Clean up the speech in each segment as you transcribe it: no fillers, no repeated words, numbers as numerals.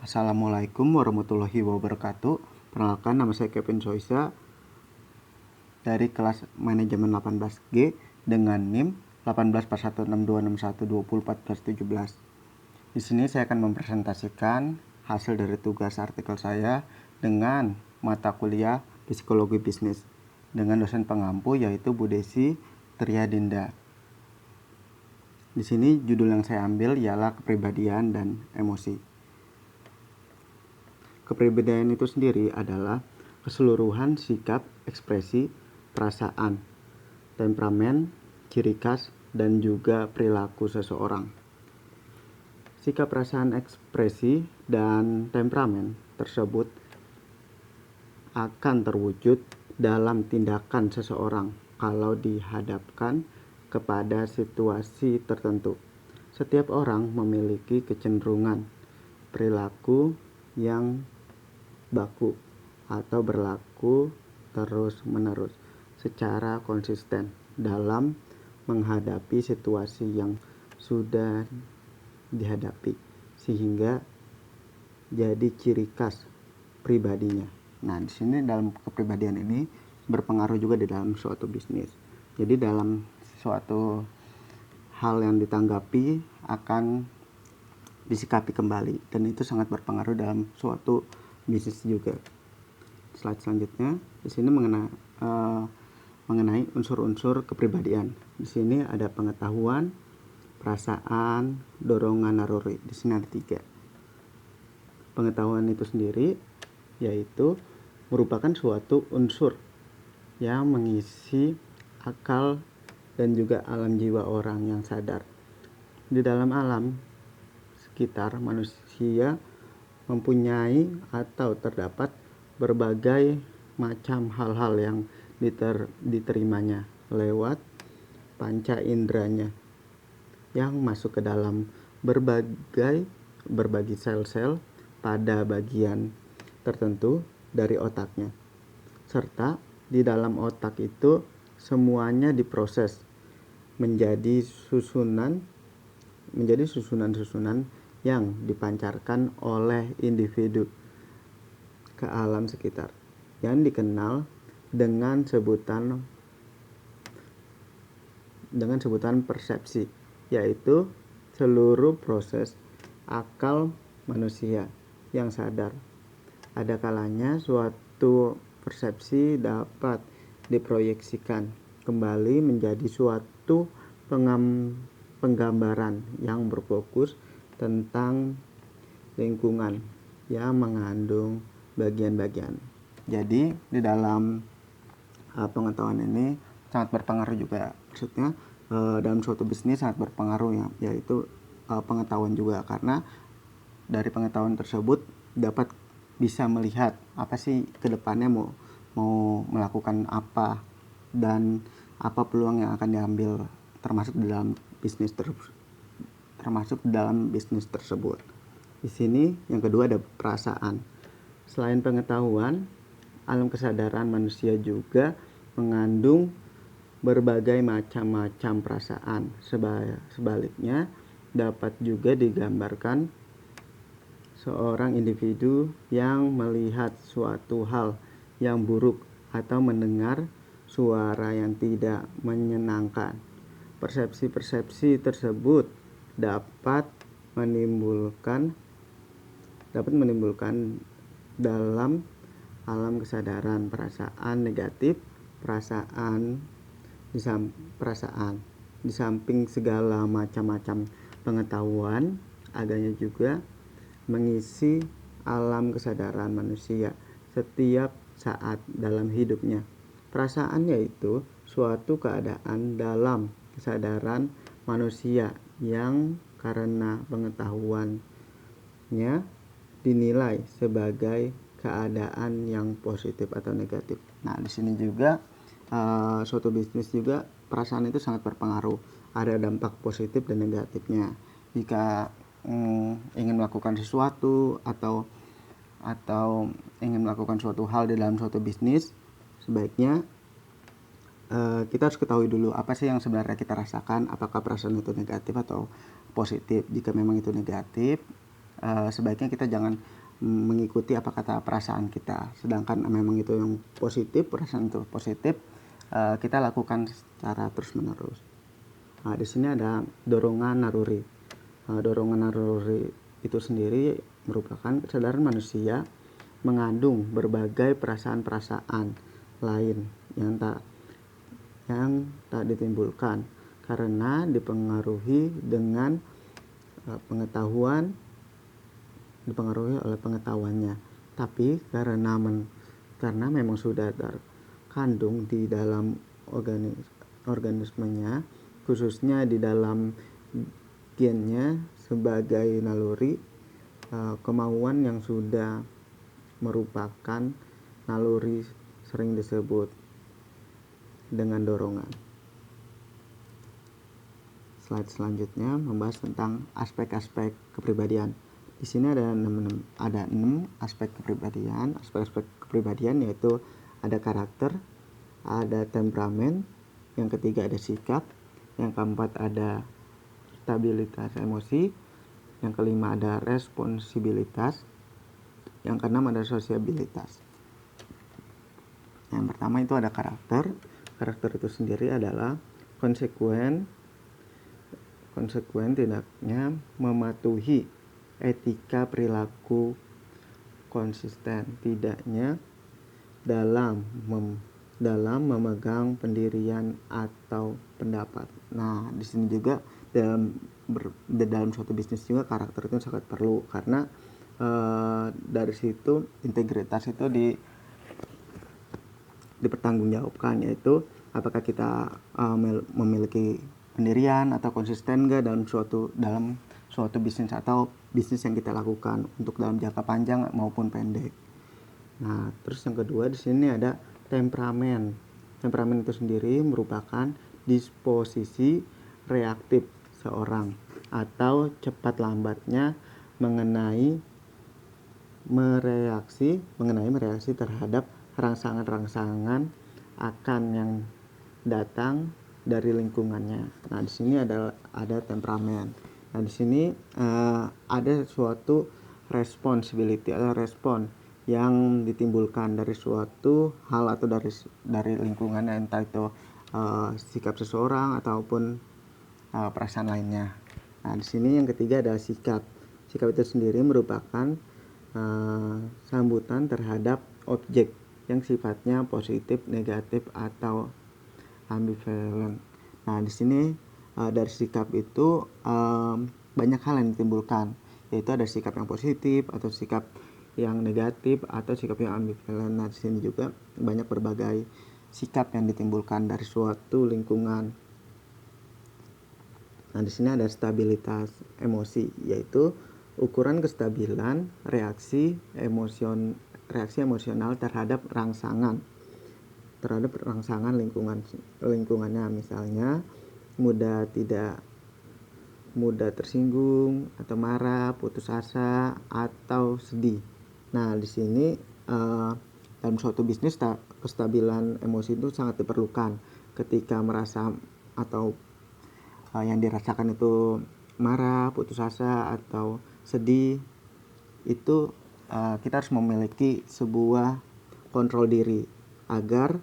Assalamualaikum warahmatullahi wabarakatuh. Perkenalkan, nama saya Kevin Soisa dari kelas manajemen 18G dengan NIM 18416261201417. Di sini saya akan mempresentasikan hasil dari tugas artikel saya dengan mata kuliah Psikologi Bisnis dengan dosen pengampu yaitu Bu Desi Triadinda. Di sini judul yang saya ambil ialah kepribadian dan emosi. Kepribadian itu sendiri adalah keseluruhan sikap, ekspresi, perasaan, temperamen, ciri khas, dan juga perilaku seseorang. Sikap, perasaan, ekspresi, dan temperamen tersebut akan terwujud dalam tindakan seseorang kalau dihadapkan kepada situasi tertentu. Setiap orang memiliki kecenderungan perilaku yang baku atau berlaku terus-menerus secara konsisten dalam menghadapi situasi yang sudah dihadapi sehingga jadi ciri khas pribadinya. Nah, di sini dalam kepribadian ini berpengaruh juga di dalam suatu bisnis. Jadi dalam suatu hal yang ditanggapi akan disikapi kembali dan itu sangat berpengaruh dalam suatu bisnis juga. Slide selanjutnya di sini mengenai unsur-unsur kepribadian. Di sini ada pengetahuan, perasaan, dorongan, naluri. Di sini ada 3. Pengetahuan itu sendiri yaitu merupakan suatu unsur yang mengisi akal dan juga alam jiwa orang yang sadar. Di dalam alam sekitar manusia mempunyai atau terdapat berbagai macam hal-hal yang diterimanya lewat panca inderanya yang masuk ke dalam berbagi sel-sel pada bagian tertentu dari otaknya, serta di dalam otak itu semuanya diproses menjadi susunan-susunan yang dipancarkan oleh individu ke alam sekitar yang dikenal dengan sebutan persepsi, yaitu seluruh proses akal manusia yang sadar. Ada kalanya suatu persepsi dapat diproyeksikan kembali menjadi suatu penggambaran yang berfokus tentang lingkungan yang mengandung bagian-bagian. Jadi di dalam pengetahuan ini sangat berpengaruh juga, maksudnya dalam suatu bisnis sangat berpengaruh ya, yaitu pengetahuan juga, karena dari pengetahuan tersebut dapat bisa melihat apa sih kedepannya mau melakukan apa dan apa peluang yang akan diambil termasuk dalam bisnis tersebut. Di sini yang kedua ada perasaan. Selain pengetahuan, alam kesadaran manusia juga mengandung berbagai macam perasaan. Sebaliknya dapat juga digambarkan seorang individu yang melihat suatu hal yang buruk atau mendengar suara yang tidak menyenangkan. Persepsi-persepsi tersebut dapat menimbulkan dalam alam kesadaran perasaan negatif, di samping segala macam pengetahuan, adanya juga mengisi alam kesadaran manusia setiap saat dalam hidupnya. Perasaan yaitu suatu keadaan dalam kesadaran manusia yang karena pengetahuannya dinilai sebagai keadaan yang positif atau negatif. Nah, di sini juga suatu bisnis juga perasaan itu sangat berpengaruh. Ada dampak positif dan negatifnya. Jika ingin melakukan sesuatu atau ingin melakukan suatu hal di dalam suatu bisnis, sebaiknya kita harus ketahui dulu apa sih yang sebenarnya kita rasakan, apakah perasaan itu negatif atau positif. Jika memang itu negatif, sebaiknya kita jangan mengikuti apa kata perasaan kita. Sedangkan memang itu yang positif, perasaan itu positif, kita lakukan secara terus menerus. Di sini ada dorongan naluri. Dorongan naluri itu sendiri merupakan kesadaran manusia mengandung berbagai perasaan-perasaan lain yang tak ditimbulkan karena dipengaruhi oleh pengetahuannya, tapi karena memang sudah terkandung di dalam organismenya, khususnya di dalam gennya sebagai naluri, kemauan yang sudah merupakan naluri sering disebut dengan dorongan. Slide selanjutnya membahas tentang aspek-aspek kepribadian. Di sini ada 6 aspek kepribadian. Aspek-aspek kepribadian yaitu ada karakter, ada temperamen, yang ketiga ada sikap, yang keempat ada stabilitas emosi, yang kelima ada responsibilitas, yang keenam ada sosiabilitas. Yang pertama itu ada karakter. Karakter itu sendiri adalah konsekuen tidaknya mematuhi etika perilaku, konsisten tidaknya dalam memegang pendirian atau pendapat. Nah, di sini juga dalam suatu bisnis juga karakter itu sangat perlu, karena dari situ integritas itu dipertanggungjawabkan, yaitu apakah kita memiliki pendirian atau konsisten enggak dalam suatu bisnis atau bisnis yang kita lakukan untuk dalam jangka panjang maupun pendek. Nah, terus yang kedua di sini ada temperamen. Temperamen itu sendiri merupakan disposisi reaktif seorang atau cepat lambatnya mengenai mereaksi terhadap rangsangan akan yang datang dari lingkungannya. Nah, di sini ada temperamen. Nah, di sini ada suatu responsibility atau respon yang ditimbulkan dari suatu hal atau dari lingkungannya, entah itu sikap seseorang ataupun perasaan lainnya. Nah, di sini yang ketiga adalah sikap. Sikap itu sendiri merupakan sambutan terhadap objek yang sifatnya positif, negatif, atau ambivalen. Nah, di sini dari sikap itu banyak hal yang ditimbulkan, yaitu ada sikap yang positif atau sikap yang negatif atau sikap yang ambivalen. Nah, di sini juga banyak berbagai sikap yang ditimbulkan dari suatu lingkungan. Nah, di sini ada stabilitas emosi, yaitu ukuran kestabilan reaksi emosional terhadap rangsangan lingkungannya, misalnya mudah tersinggung atau marah, putus asa, atau sedih. Nah, di sini dalam suatu bisnis kestabilan emosi itu sangat diperlukan. Ketika merasa atau yang dirasakan itu marah, putus asa, atau sedih, itu kita harus memiliki sebuah kontrol diri agar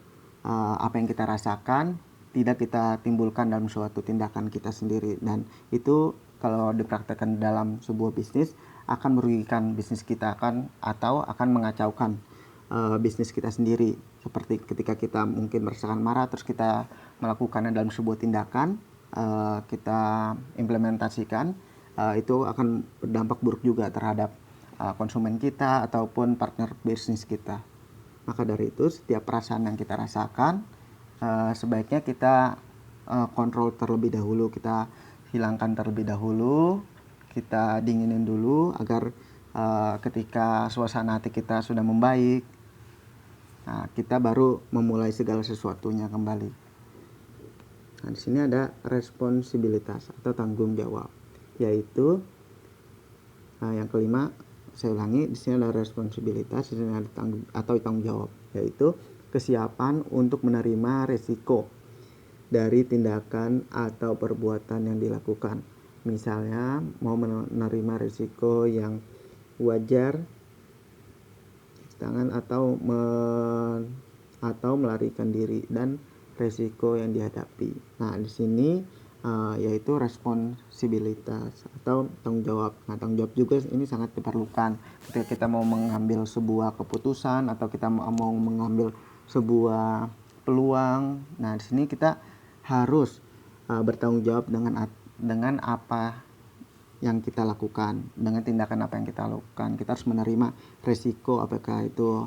apa yang kita rasakan tidak kita timbulkan dalam suatu tindakan kita sendiri, dan itu kalau dipraktekkan dalam sebuah bisnis akan merugikan bisnis kita atau akan mengacaukan bisnis kita sendiri. Seperti ketika kita mungkin merasakan marah terus kita melakukannya dalam sebuah tindakan, kita implementasikan, itu akan berdampak buruk juga terhadap konsumen kita ataupun partner bisnis kita. Maka dari itu setiap perasaan yang kita rasakan sebaiknya kita kontrol terlebih dahulu, kita hilangkan terlebih dahulu, kita dinginin dulu agar ketika suasana hati kita sudah membaik, kita baru memulai segala sesuatunya kembali. Nah, di sini ada responsibilitas atau tanggung jawab, yaitu yang kelima, saya ulangi, di sini ada responsibilitas, di sini ada tanggung jawab, yaitu kesiapan untuk menerima risiko dari tindakan atau perbuatan yang dilakukan. Misalnya mau menerima risiko yang wajar, tangan atau melarikan diri, dan resiko yang dihadapi. Nah, di sini yaitu responsibilitas atau tanggung jawab. Nah, tanggung jawab juga ini sangat diperlukan ketika kita mau mengambil sebuah keputusan atau kita mau mengambil sebuah peluang. Nah, di sini kita harus bertanggung jawab dengan apa yang kita lakukan, dengan tindakan apa yang kita lakukan. Kita harus menerima resiko, apakah itu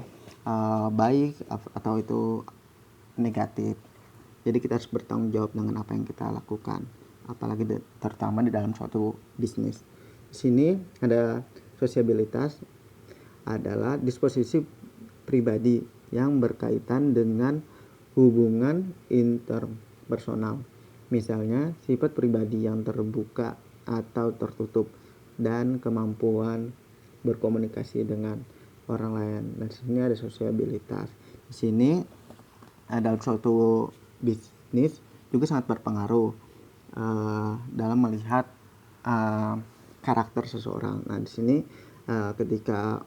baik atau itu negatif. Jadi kita harus bertanggung jawab dengan apa yang kita lakukan, apalagi terutama di dalam suatu bisnis. Di sini ada sosiabilitas, adalah disposisi pribadi yang berkaitan dengan hubungan interpersonal. Misalnya sifat pribadi yang terbuka atau tertutup dan kemampuan berkomunikasi dengan orang lain. Nah, di sini ada sosiabilitas. Di sini dalam suatu bisnis juga sangat berpengaruh dalam melihat karakter seseorang. Nah, di sini ketika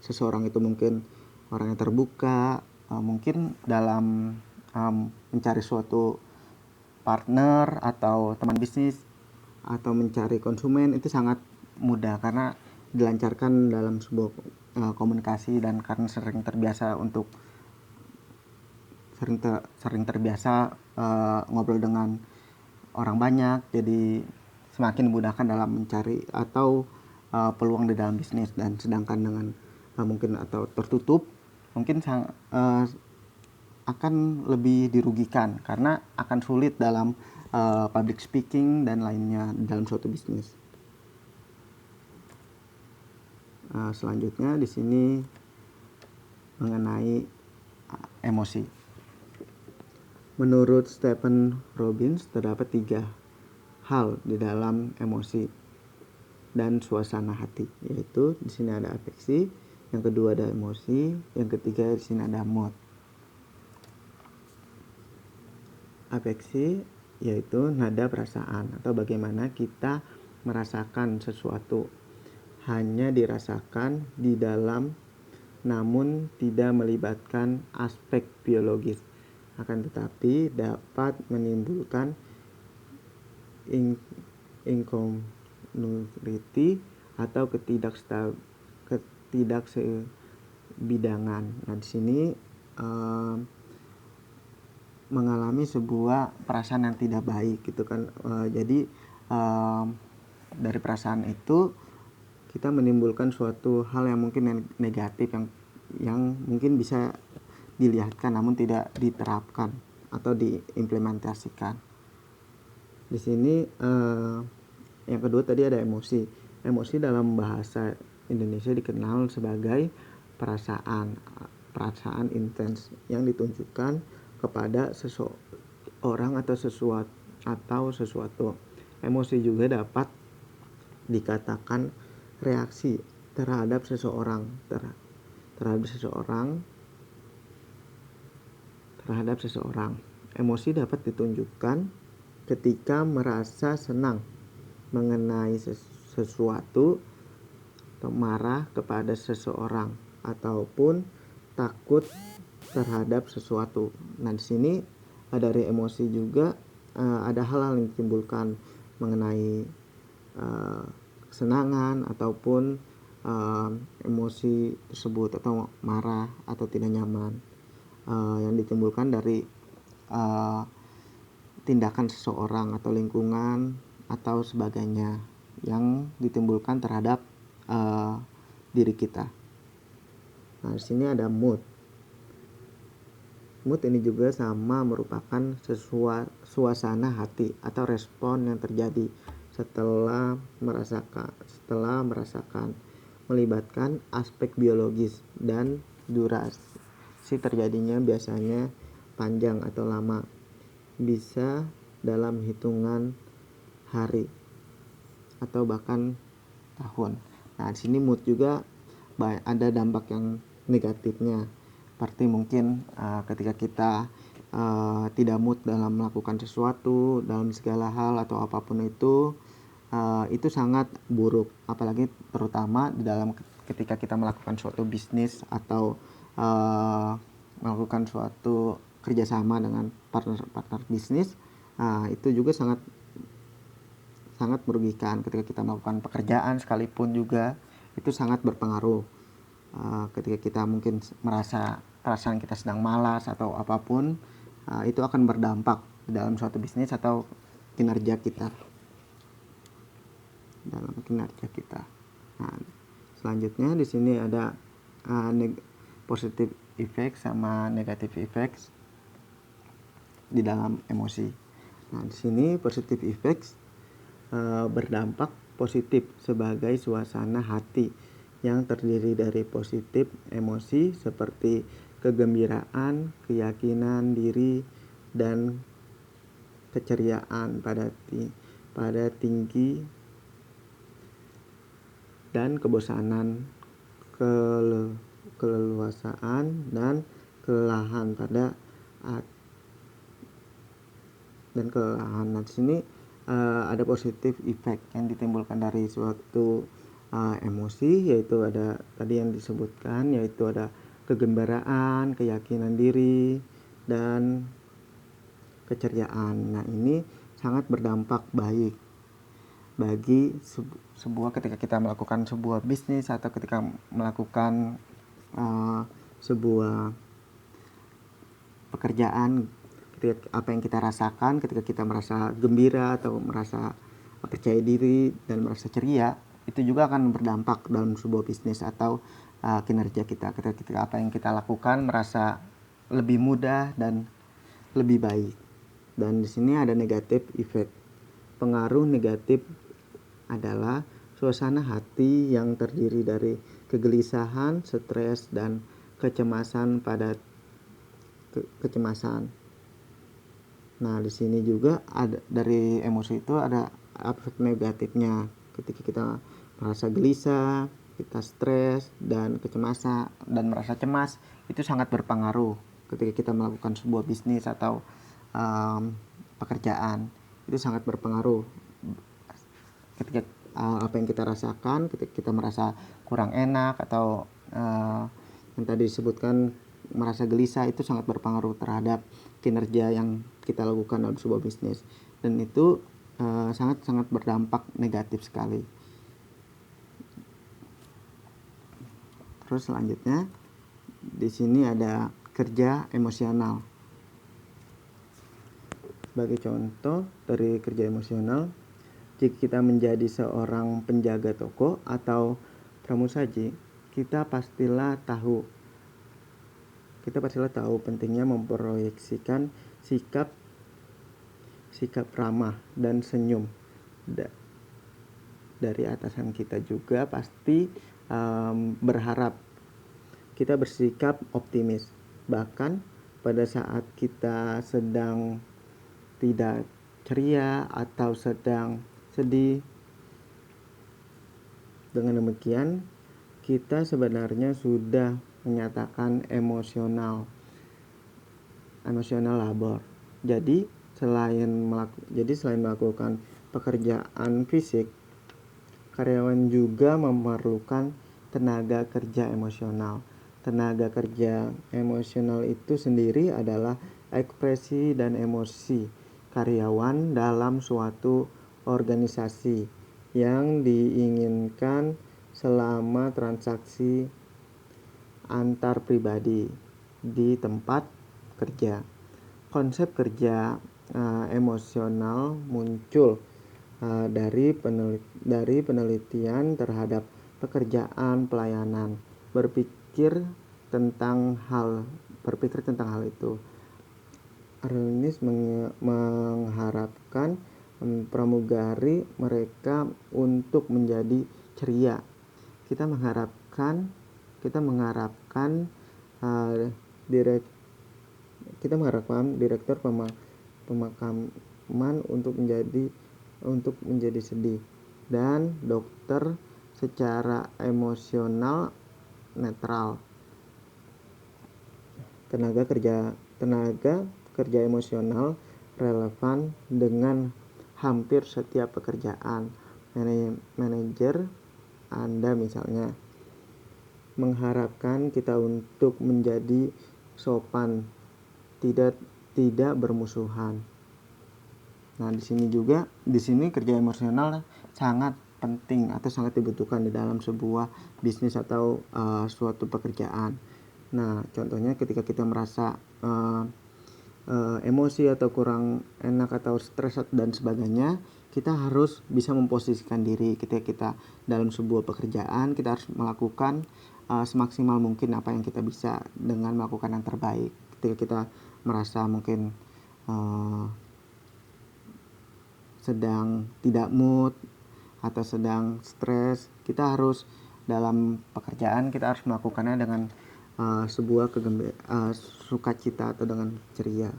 seseorang itu mungkin orang yang terbuka, mungkin dalam mencari suatu partner atau teman bisnis atau mencari konsumen itu sangat mudah karena dilancarkan dalam sebuah komunikasi, dan karena sering terbiasa ngobrol dengan orang banyak, jadi semakin dimudahkan dalam mencari atau peluang di dalam bisnis. Dan sedangkan dengan mungkin atau tertutup, mungkin akan lebih dirugikan karena akan sulit dalam public speaking dan lainnya dalam suatu bisnis. Selanjutnya di sini mengenai emosi. Menurut Stephen Robbins terdapat 3 hal di dalam emosi dan suasana hati, yaitu di sini ada afeksi, yang kedua ada emosi, yang ketiga di sini ada mood. Afeksi yaitu nada perasaan atau bagaimana kita merasakan sesuatu, hanya dirasakan di dalam namun tidak melibatkan aspek biologis, akan tetapi dapat menimbulkan incongruity atau ketidaksebidangan. Nah, di sini mengalami sebuah perasaan yang tidak baik gitu kan. Jadi dari perasaan itu kita menimbulkan suatu hal yang mungkin negatif yang mungkin bisa dilihatkan namun tidak diterapkan atau diimplementasikan. Di sini yang kedua tadi ada emosi. Emosi dalam bahasa Indonesia dikenal sebagai perasaan intens yang ditunjukkan kepada seseorang atau sesuatu. Emosi juga dapat dikatakan reaksi terhadap seseorang. Emosi dapat ditunjukkan ketika merasa senang mengenai sesuatu, atau marah kepada seseorang, ataupun takut terhadap sesuatu. Nah, di sini dari emosi juga ada hal-hal yang ditimbulkan mengenai kesenangan ataupun emosi tersebut, atau marah atau tidak nyaman yang ditimbulkan dari tindakan seseorang atau lingkungan atau sebagainya yang ditimbulkan terhadap diri kita. Nah, di sini ada mood. Mood ini juga sama merupakan suasana hati atau respon yang terjadi setelah merasakan, melibatkan aspek biologis dan durasi terjadinya biasanya panjang atau lama, bisa dalam hitungan hari atau bahkan tahun. Nah, di sini mood juga ada dampak yang negatifnya, seperti mungkin ketika kita tidak mood dalam melakukan sesuatu, dalam segala hal atau apapun itu, itu sangat buruk, apalagi terutama di dalam ketika kita melakukan suatu bisnis atau melakukan suatu kerjasama dengan partner bisnis. Itu juga sangat merugikan. Ketika kita melakukan pekerjaan sekalipun juga itu sangat berpengaruh. Ketika kita mungkin merasa perasaan kita sedang malas atau apapun, itu akan berdampak di dalam suatu bisnis atau kinerja kita. Nah, selanjutnya di sini ada positive effect sama negative effects di dalam emosi. Nah, di sini positive effects berdampak positif sebagai suasana hati yang terdiri dari positif emosi seperti kegembiraan, keyakinan diri, dan keceriaan pada tinggi, dan kebosanan, keleluasaan, dan kelelahan Nah, di sini ada positif effect yang ditimbulkan dari suatu emosi, yaitu ada tadi yang disebutkan, yaitu ada kegembiraan, keyakinan diri, dan keceriaan. Nah, ini sangat berdampak baik bagi sebuah ketika kita melakukan sebuah bisnis atau ketika melakukan sebuah pekerjaan. Ketika apa yang kita rasakan ketika kita merasa gembira atau merasa percaya diri dan merasa ceria, itu juga akan berdampak dalam sebuah bisnis atau kinerja kita. Ketika apa yang kita lakukan merasa lebih mudah dan lebih baik. Dan di sini ada negatif effect. Pengaruh negatif adalah suasana hati yang terdiri dari kegelisahan, stres, dan kecemasan kecemasan. Nah, di sini juga ada dari emosi itu ada aspek negatifnya. Ketika kita merasa gelisah, kita stres dan kecemasan dan merasa cemas, itu sangat berpengaruh ketika kita melakukan sebuah bisnis atau pekerjaan. Itu sangat berpengaruh ketika apa yang kita rasakan, ketika kita merasa kurang enak atau yang tadi disebutkan merasa gelisah, itu sangat berpengaruh terhadap kinerja yang kita lakukan dalam sebuah bisnis, dan itu sangat berdampak negatif sekali. Terus selanjutnya di sini ada kerja emosional. Sebagai contoh dari kerja emosional, jika kita menjadi seorang penjaga toko atau pramusaji, kita pastilah tahu pentingnya memproyeksikan sikap ramah dan senyum dari atasan kita. Juga pasti berharap kita bersikap optimis, bahkan pada saat kita sedang tidak ceria atau sedang sedih. Dengan demikian, kita sebenarnya sudah menyatakan emosional labor. Jadi selain melakukan pekerjaan fisik, karyawan juga memerlukan tenaga kerja emosional. Tenaga kerja emosional itu sendiri adalah ekspresi dan emosi karyawan dalam suatu organisasi yang diinginkan selama transaksi antar pribadi di tempat kerja. Konsep kerja emosional muncul dari penelitian terhadap pekerjaan pelayanan. Berpikir tentang hal itu, Arlenis mengharapkan pramugari mereka untuk menjadi ceria. Kita mengharapkan direktur pemakaman untuk menjadi sedih, dan dokter secara emosional netral. Tenaga kerja emosional relevan dengan hampir setiap pekerjaan, manajer Anda misalnya mengharapkan kita untuk menjadi sopan, tidak bermusuhan. Nah, di sini kerja emosional sangat penting atau sangat dibutuhkan di dalam sebuah bisnis atau suatu pekerjaan. Nah, contohnya ketika kita merasa emosi atau kurang enak atau stres dan sebagainya, kita harus bisa memposisikan diri. Ketika kita dalam sebuah pekerjaan, kita harus melakukan semaksimal mungkin apa yang kita bisa dengan melakukan yang terbaik. Ketika kita merasa mungkin sedang tidak mood atau sedang stres, kita harus dalam pekerjaan kita harus melakukannya dengan sebuah sukacita atau dengan ceria.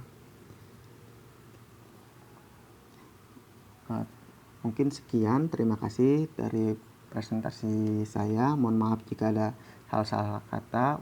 Mungkin sekian, terima kasih dari presentasi saya. Mohon maaf jika ada hal salah kata.